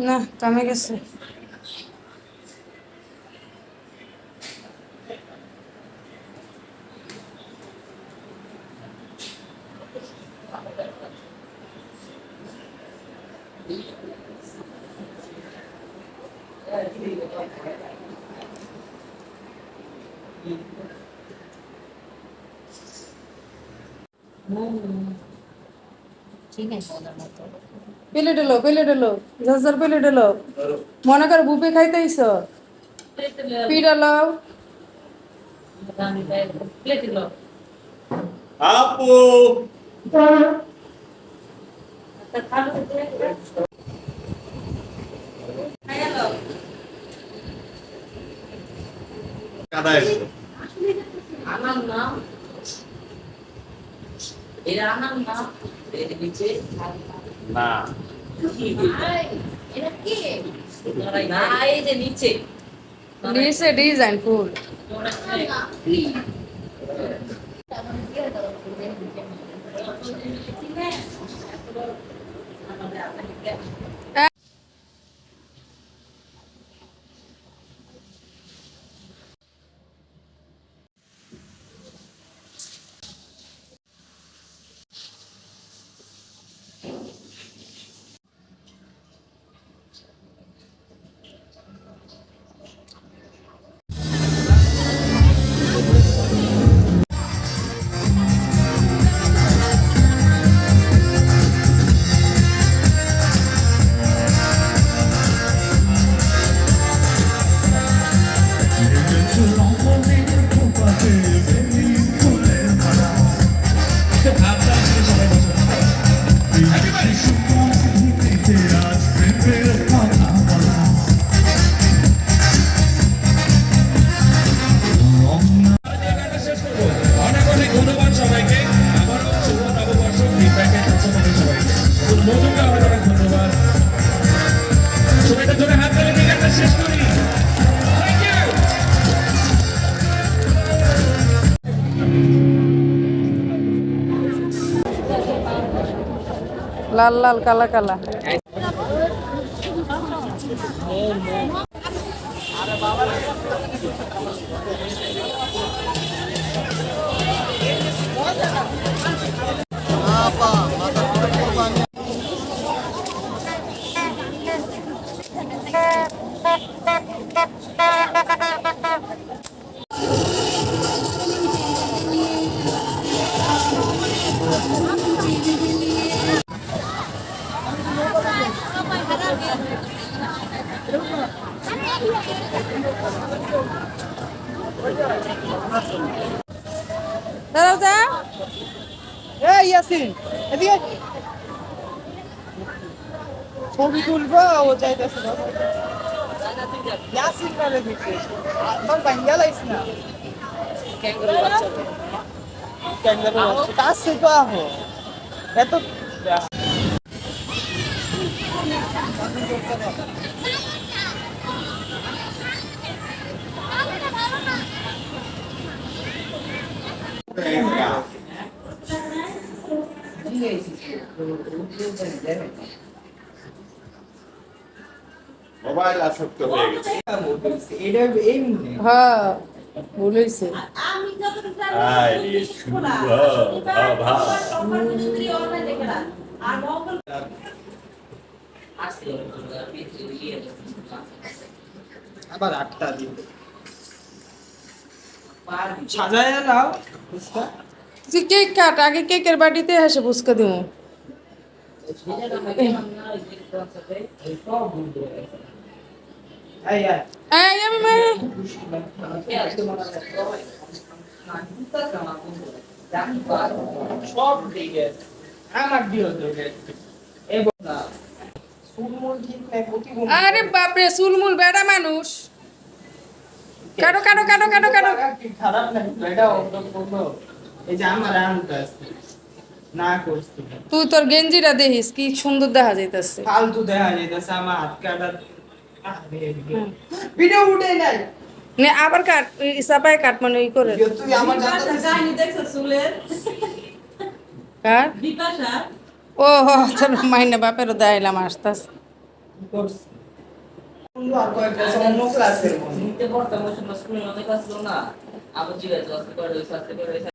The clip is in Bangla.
না কামে গেছে। প্লেট এলো ঝাঝার প্লেট এলো মনে কর বুফে খাইতেইছ পিঠা লাও আপু কাদা এসো আনার নাম এরা আনার নাম এর নিচে না এটা কি না এই যে নিচে নিচে ডিজাইন ফুল লাল লাল কালা কালা দাঁড়াও যা এই ইয়াসিন এদিকে ছবি তুলবো ও চাইতেছে ইয়াসিন কারে দিতে তোর বাঙ্গা লাইছ না ক্যাঙ্গারু বাচ্চা কাছে তো আহো এত মোবাইল আসক্ত হয়ে গেছে এটা এই মনে হ্যাঁ ভুল হয়েছে আমি যতটুকু জানি আরে শুভ ভাবা আর মঙ্গল আসছে আবার 8টা দিন সাজায় নাও বুঝতা তুই কেক কাট আগে কেকের বাটিতে এসে ফুচকা দিব এই এই আমি মানে সব দিকে আমার দিও তো এই বলা সুলমুল ঠিক নাই প্রতিবন্ধী আরে বাপরে চুলমুল বেড়া মানুষ কাটো কাটো কাটো কাটো কাটো খারাপ না এটা অন্য কোনো এই যে আমার আমটা আছে না করছি তুই তোর গেঞ্জিটা দেখিস কি সুন্দর দেখা যাইতেছে ফালতু দেখা যাইতেছে আমার হাত কাটা ভিডিও উঠে নাই নে আবার কাট ইসাপায় কাট মানে ই করে তুই আমার জানতে বিপাশা কাহিনী দেখছো চুলের? কার বিপাশা? ও হো তোর মাইনে বাপের দাইলাম আসতাস করছিস আর কয়েকটা অন্য ক্লাসের মনে নিতে পড়তাম ওই সময় স্কুলে অনেক আসলো না। আবার জিজ্ঞাসা করে